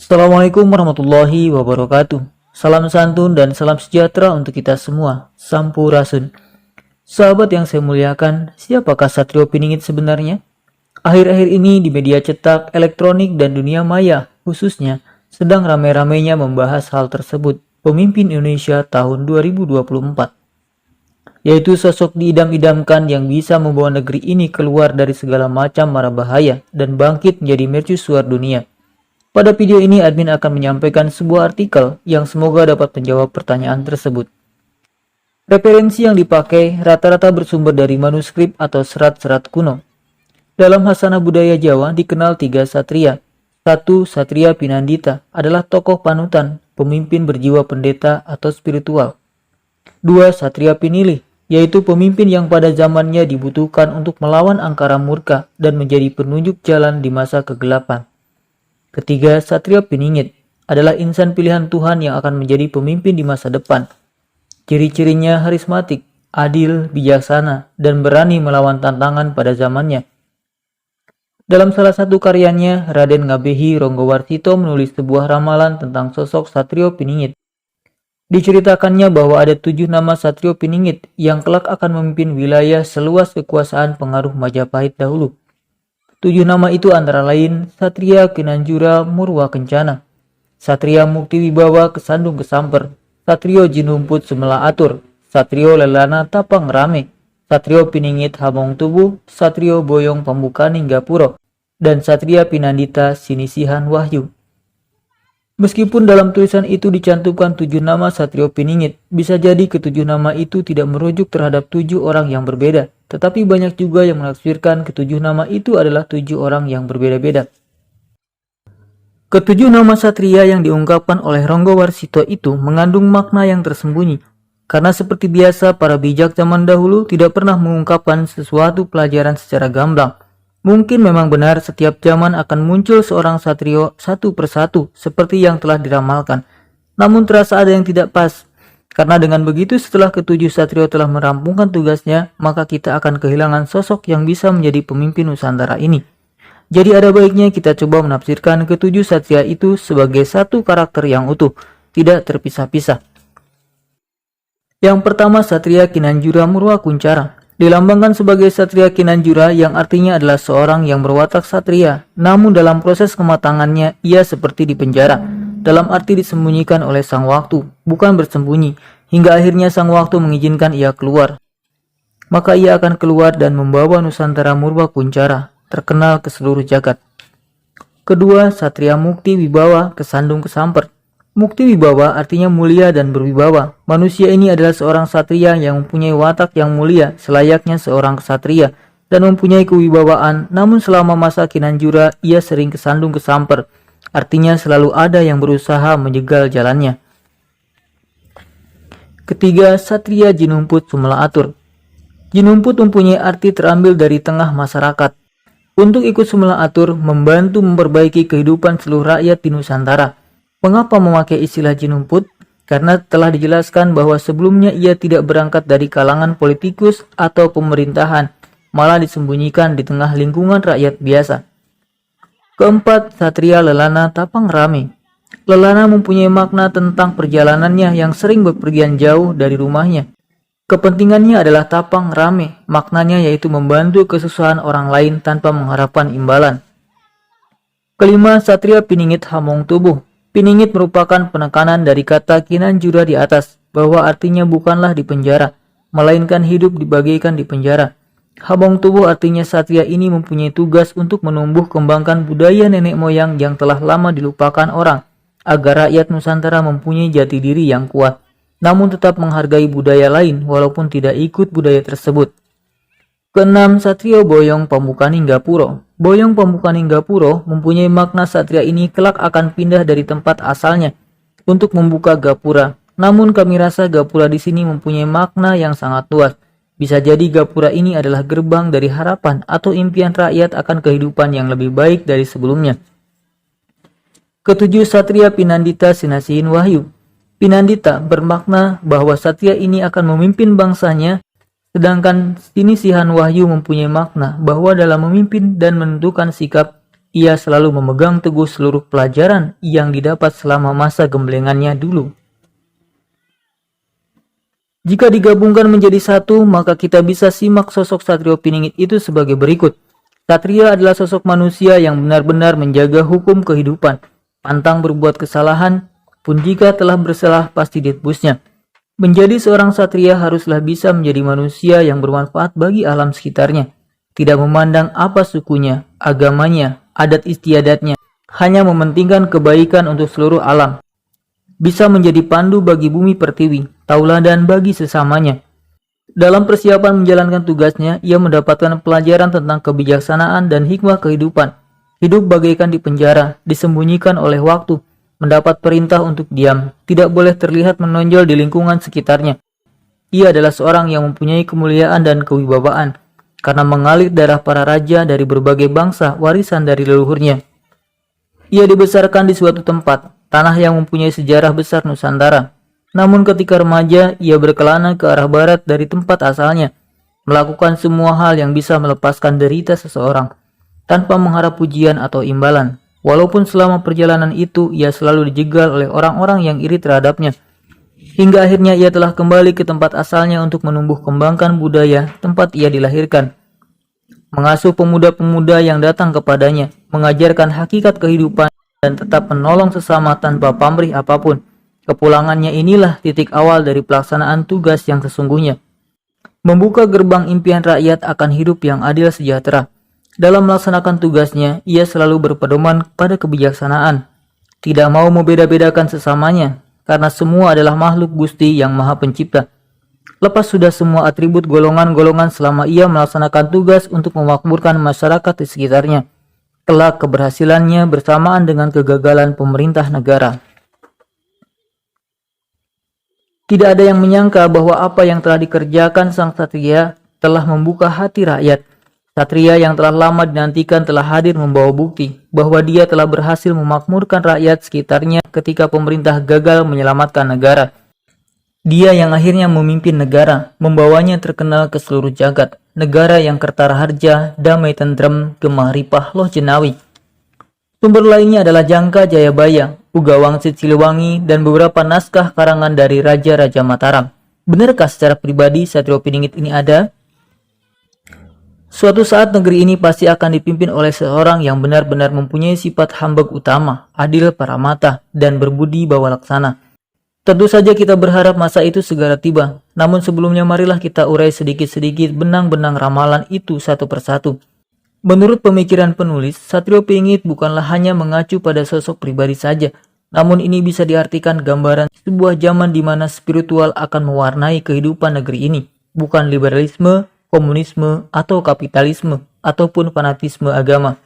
Assalamualaikum warahmatullahi wabarakatuh. Salam santun dan salam sejahtera untuk kita semua. Sampurasun. Sahabat yang saya muliakan, siapakah Satrio Piningit sebenarnya? Akhir-akhir ini di media cetak, elektronik, dan dunia maya khususnya sedang ramai-ramainya membahas hal tersebut, pemimpin Indonesia tahun 2024. Yaitu sosok diidam-idamkan yang bisa membawa negeri ini keluar dari segala macam mara bahaya dan bangkit menjadi mercusuar dunia. Pada video ini admin akan menyampaikan sebuah artikel yang semoga dapat menjawab pertanyaan tersebut. Referensi yang dipakai rata-rata bersumber dari manuskrip atau serat-serat kuno. Dalam hasanah budaya Jawa dikenal 3 satria. 1. Satria Pinandita adalah tokoh panutan, pemimpin berjiwa pendeta atau spiritual. 2. Satria Pinilih, yaitu pemimpin yang pada zamannya dibutuhkan untuk melawan angkara murka dan menjadi penunjuk jalan di masa kegelapan. Ketiga, Satrio Piningit adalah insan pilihan Tuhan yang akan menjadi pemimpin di masa depan. Ciri-cirinya harismatik, adil, bijaksana, dan berani melawan tantangan pada zamannya. Dalam salah satu karyanya, Raden Ngabehi Ronggowarsito menulis sebuah ramalan tentang sosok Satrio Piningit. Diceritakannya bahwa ada 7 nama Satrio Piningit yang kelak akan memimpin wilayah seluas kekuasaan pengaruh Majapahit dahulu. 7 nama itu antara lain Satria Kinanjura Murwa Kencana, Satria Mukti Wibawa Kesandung Kesamper, Satrio Jinumput Sumela Atur, Satrio Lelana Tapang Rame, Satrio Piningit Hamong Tubuh, Satrio Boyong Pambukaning Gapuro, dan Satria Pinandita Sinisihan Wahyu. Meskipun dalam tulisan itu dicantumkan 7 nama Satrio Piningit, bisa jadi ke-7 nama itu tidak merujuk terhadap 7 orang yang berbeda, tetapi banyak juga yang menafsirkan ke-7 nama itu adalah 7 orang yang berbeda-beda. Ke-7 nama satria yang diungkapkan oleh Ronggowarsito itu mengandung makna yang tersembunyi, karena seperti biasa para bijak zaman dahulu tidak pernah mengungkapkan sesuatu pelajaran secara gamblang. Mungkin memang benar setiap zaman akan muncul seorang satrio satu persatu seperti yang telah diramalkan. Namun terasa ada yang tidak pas. Karena dengan begitu setelah ke-7 satrio telah merampungkan tugasnya, maka kita akan kehilangan sosok yang bisa menjadi pemimpin Nusantara ini. Jadi ada baiknya kita coba menafsirkan ke-7 satria itu sebagai satu karakter yang utuh, tidak terpisah-pisah. Yang pertama Satria Kinanjura Murwa Kuncara. Dilambangkan sebagai Satria Kinanjura yang artinya adalah seorang yang berwatak satria, namun dalam proses kematangannya ia seperti dipenjara, dalam arti disembunyikan oleh sang waktu, bukan bersembunyi, hingga akhirnya sang waktu mengizinkan ia keluar. Maka ia akan keluar dan membawa Nusantara Murwa Kuncara, terkenal ke seluruh jagat. Kedua, Satria Mukti Wibawa Kesandung Kesamper. Mukti Wibawa artinya mulia dan berwibawa. Manusia ini adalah seorang satria yang mempunyai watak yang mulia selayaknya seorang ksatria dan mempunyai kewibawaan, namun selama masa Kinanjura ia sering kesandung kesamper. Artinya selalu ada yang berusaha menjegal jalannya. Ketiga, Satria Jinumput Sumela Atur. Jinumput mempunyai arti terambil dari tengah masyarakat. Untuk ikut Sumela Atur membantu memperbaiki kehidupan seluruh rakyat di Nusantara. Mengapa memakai istilah jinumput? Karena telah dijelaskan bahwa sebelumnya ia tidak berangkat dari kalangan politikus atau pemerintahan, malah disembunyikan di tengah lingkungan rakyat biasa. Keempat, Satria Lelana Tapang Rame. Lelana mempunyai makna tentang perjalanannya yang sering bepergian jauh dari rumahnya. Kepentingannya adalah tapang rame, maknanya yaitu membantu kesusahan orang lain tanpa mengharapkan imbalan. Kelima, Satria Piningit Hamong Tubuh. Piningit merupakan penekanan dari kata Kinanjura di atas, bahwa artinya bukanlah di penjara, melainkan hidup dibagaikan di penjara. Hamong Tubuh artinya satria ini mempunyai tugas untuk menumbuh kembangkan budaya nenek moyang yang telah lama dilupakan orang, agar rakyat Nusantara mempunyai jati diri yang kuat, namun tetap menghargai budaya lain walaupun tidak ikut budaya tersebut. Keenam, Satrio Boyong Pambukaning Gapuro. Boyong Pambukaning Gapuro mempunyai makna satria ini kelak akan pindah dari tempat asalnya untuk membuka gapura. Namun kami rasa gapura di sini mempunyai makna yang sangat luas. Bisa jadi gapura ini adalah gerbang dari harapan atau impian rakyat akan kehidupan yang lebih baik dari sebelumnya. Ketujuh, Satria Pinandita Sinasihin Wahyu. Pinandita bermakna bahwa satria ini akan memimpin bangsanya. Sedangkan Sinisihan Wahyu mempunyai makna bahwa dalam memimpin dan menentukan sikap, Ia selalu memegang teguh seluruh pelajaran yang didapat selama masa gemblengannya dulu. Jika digabungkan menjadi satu, maka kita bisa simak sosok Satrio Piningit itu sebagai berikut. Satria adalah sosok manusia yang benar-benar menjaga hukum kehidupan, pantang berbuat kesalahan, pun jika telah bersalah pasti ditebusnya. Menjadi seorang satria haruslah bisa menjadi manusia yang bermanfaat bagi alam sekitarnya, tidak memandang apa sukunya, agamanya, adat istiadatnya, hanya mementingkan kebaikan untuk seluruh alam. Bisa menjadi pandu bagi bumi pertiwi, tauladan bagi sesamanya. Dalam persiapan menjalankan tugasnya, ia mendapatkan pelajaran tentang kebijaksanaan dan hikmah kehidupan. Hidup bagaikan di penjara, disembunyikan oleh waktu, mendapat perintah untuk diam, tidak boleh terlihat menonjol di lingkungan sekitarnya. Ia adalah seorang yang mempunyai kemuliaan dan kewibawaan, karena mengalir darah para raja dari berbagai bangsa warisan dari leluhurnya. Ia dibesarkan di suatu tempat, tanah yang mempunyai sejarah besar Nusantara. Namun ketika remaja, ia berkelana ke arah barat dari tempat asalnya, melakukan semua hal yang bisa melepaskan derita seseorang, tanpa mengharap pujian atau imbalan. Walaupun selama perjalanan itu ia selalu dijegal oleh orang-orang yang iri terhadapnya. Hingga akhirnya ia telah kembali ke tempat asalnya untuk menumbuh kembangkan budaya tempat ia dilahirkan. Mengasuh pemuda-pemuda yang datang kepadanya, mengajarkan hakikat kehidupan dan tetap menolong sesama tanpa pamrih apapun. Kepulangannya inilah titik awal dari pelaksanaan tugas yang sesungguhnya. Membuka gerbang impian rakyat akan hidup yang adil sejahtera. Dalam melaksanakan tugasnya, ia selalu berpedoman pada kebijaksanaan. Tidak mau membeda-bedakan sesamanya, karena semua adalah makhluk Gusti yang Maha Pencipta. Lepas sudah semua atribut golongan-golongan selama ia melaksanakan tugas untuk memakmurkan masyarakat di sekitarnya. Kelak keberhasilannya bersamaan dengan kegagalan pemerintah negara. Tidak ada yang menyangka bahwa apa yang telah dikerjakan sang satria telah membuka hati rakyat. Satria yang telah lama dinantikan telah hadir membawa bukti bahwa dia telah berhasil memakmurkan rakyat sekitarnya ketika pemerintah gagal menyelamatkan negara. Dia yang akhirnya memimpin negara, membawanya terkenal ke seluruh jagat. Negara yang kertara harja, damai tentrem, gemah ripah loh jenawi. Sumber lainnya adalah Jangka Jayabaya, Uga Wangsit Siliwangi, dan beberapa naskah karangan dari Raja-Raja Mataram. Benarkah secara pribadi Satrio Piningit ini ada? Suatu saat negeri ini pasti akan dipimpin oleh seorang yang benar-benar mempunyai sifat hambek utama, adil paramata, dan berbudi bawa laksana. Tentu saja kita berharap masa itu segera tiba, namun sebelumnya marilah kita urai sedikit-sedikit benang-benang ramalan itu satu persatu. Menurut pemikiran penulis, Satrio Piningit bukanlah hanya mengacu pada sosok pribadi saja, namun ini bisa diartikan gambaran sebuah zaman di mana spiritual akan mewarnai kehidupan negeri ini, bukan liberalisme, komunisme, atau kapitalisme, ataupun fanatisme agama.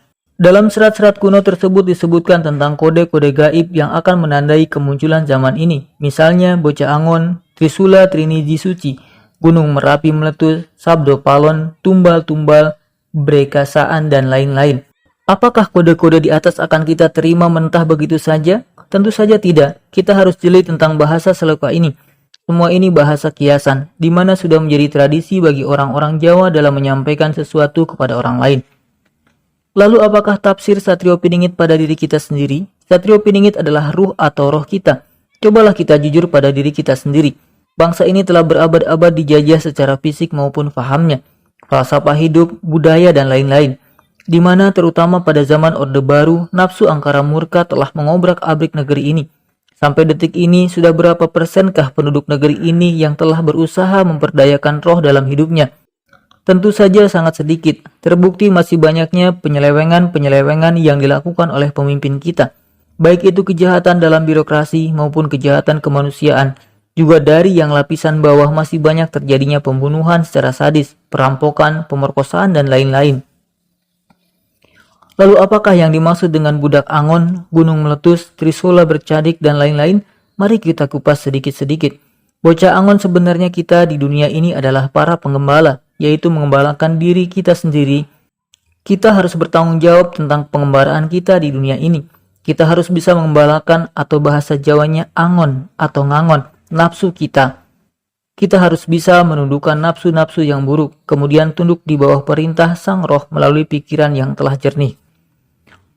Dalam serat-serat kuno tersebut disebutkan tentang kode-kode gaib yang akan menandai kemunculan zaman ini. Misalnya Bocah Angon, Trisula Triniji Suci, Gunung Merapi meletus, Sabdo Palon, Tumbal-Tumbal, Brekasaan, dan lain-lain. Apakah kode-kode di atas akan kita terima mentah begitu saja? Tentu saja tidak. Kita harus jeli tentang bahasa seloka ini. Semua ini bahasa kiasan, di mana sudah menjadi tradisi bagi orang-orang Jawa dalam menyampaikan sesuatu kepada orang lain. Lalu apakah tafsir Satrio Piningit pada diri kita sendiri? Satrio Piningit adalah ruh atau roh kita. Cobalah kita jujur pada diri kita sendiri. Bangsa ini telah berabad-abad dijajah secara fisik maupun fahamnya, falsafah hidup, budaya, dan lain-lain. Di mana terutama pada zaman Orde Baru, nafsu angkara murka telah mengobrak-abrik negeri ini. Sampai detik ini, sudah berapa persenkah penduduk negeri ini yang telah berusaha memperdayakan roh dalam hidupnya? Tentu saja sangat sedikit. Terbukti masih banyaknya penyelewengan-penyelewengan yang dilakukan oleh pemimpin kita. Baik itu kejahatan dalam birokrasi maupun kejahatan kemanusiaan. Juga dari yang lapisan bawah masih banyak terjadinya pembunuhan secara sadis, perampokan, pemerkosaan, dan lain-lain. Lalu apakah yang dimaksud dengan budak angon, gunung meletus, trisula bercadik, dan lain-lain? Mari kita kupas sedikit-sedikit. Bocah angon sebenarnya kita di dunia ini adalah para penggembala, yaitu mengembalakan diri kita sendiri. Kita harus bertanggung jawab tentang pengembaraan kita di dunia ini. Kita harus bisa mengembalakan atau bahasa Jawanya angon atau ngangon, nafsu kita. Kita harus bisa menundukkan nafsu-nafsu yang buruk, kemudian tunduk di bawah perintah sang roh melalui pikiran yang telah jernih.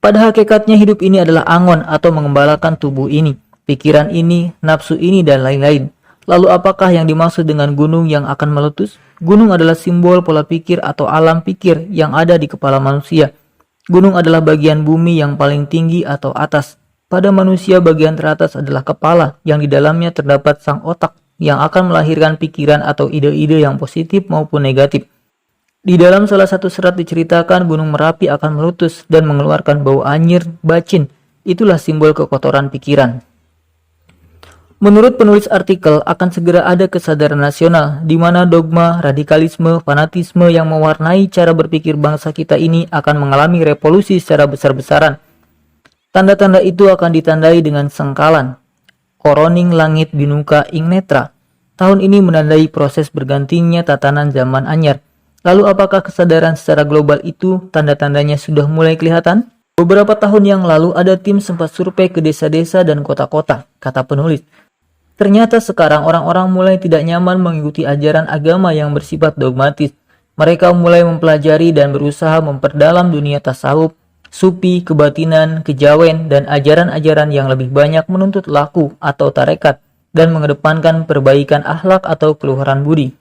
Pada hakikatnya hidup ini adalah angon atau mengembalakan tubuh ini, pikiran ini, nafsu ini, dan lain-lain. Lalu apakah yang dimaksud dengan gunung yang akan meletus? Gunung adalah simbol pola pikir atau alam pikir yang ada di kepala manusia. Gunung adalah bagian bumi yang paling tinggi atau atas. Pada manusia bagian teratas adalah kepala yang di dalamnya terdapat sang otak yang akan melahirkan pikiran atau ide-ide yang positif maupun negatif. Di dalam salah satu serat diceritakan Gunung Merapi akan meletus dan mengeluarkan bau anyir, bacin. Itulah simbol kekotoran pikiran. Menurut penulis artikel, akan segera ada kesadaran nasional, di mana dogma, radikalisme, fanatisme yang mewarnai cara berpikir bangsa kita ini akan mengalami revolusi secara besar-besaran. Tanda-tanda itu akan ditandai dengan sengkalan. Koroning langit binuka ing netra. Tahun ini menandai proses bergantinya tatanan zaman anyar. Lalu apakah kesadaran secara global itu tanda-tandanya sudah mulai kelihatan? Beberapa tahun yang lalu ada tim sempat survei ke desa-desa dan kota-kota, kata penulis. Ternyata sekarang orang-orang mulai tidak nyaman mengikuti ajaran agama yang bersifat dogmatis. Mereka mulai mempelajari dan berusaha memperdalam dunia tasawuf, sufi, kebatinan, kejawen, dan ajaran-ajaran yang lebih banyak menuntut laku atau tarekat dan mengedepankan perbaikan akhlak atau keluhuran budi.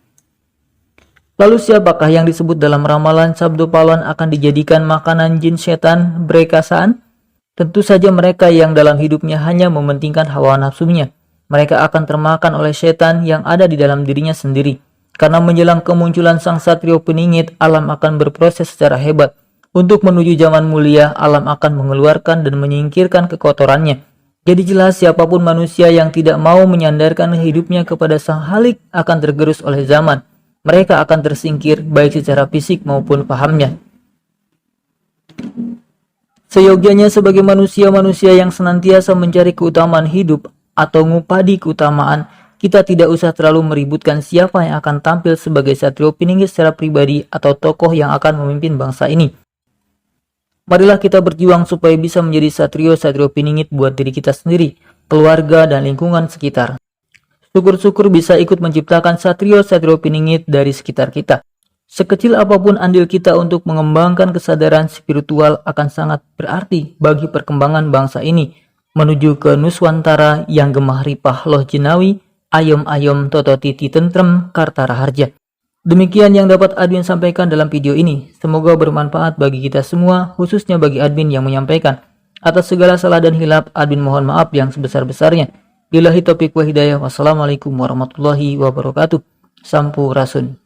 Lalu siapakah yang disebut dalam ramalan Sabdo Pahlawan akan dijadikan makanan jin setan berekasaan? Tentu saja mereka yang dalam hidupnya hanya mementingkan hawa nafsunya. Mereka akan termakan oleh setan yang ada di dalam dirinya sendiri. Karena menjelang kemunculan sang satrio peningit, alam akan berproses secara hebat. Untuk menuju zaman mulia, alam akan mengeluarkan dan menyingkirkan kekotorannya. Jadi jelas siapapun manusia yang tidak mau menyandarkan hidupnya kepada sang Halik akan tergerus oleh zaman. Mereka akan tersingkir baik secara fisik maupun pahamnya. Seyogianya sebagai manusia-manusia yang senantiasa mencari keutamaan hidup atau ngupadi keutamaan, kita tidak usah terlalu meributkan siapa yang akan tampil sebagai satrio piningit secara pribadi atau tokoh yang akan memimpin bangsa ini. Marilah kita berjuang supaya bisa menjadi satrio-satrio piningit buat diri kita sendiri, keluarga, dan lingkungan sekitar. Syukur-syukur bisa ikut menciptakan satrio-satrio piningit dari sekitar kita. Sekecil apapun andil kita untuk mengembangkan kesadaran spiritual akan sangat berarti bagi perkembangan bangsa ini, menuju ke Nuswantara yang gemah ripah loh jinawi, ayom-ayom toto titi tentrem kartara harja. Demikian yang dapat admin sampaikan dalam video ini. Semoga bermanfaat bagi kita semua, khususnya bagi admin yang menyampaikan. Atas segala salah dan hilaf, admin mohon maaf yang sebesar-besarnya. Billahi taufiq wa hidayah. Wassalamualaikum warahmatullahi wabarakatuh. Sampurasun.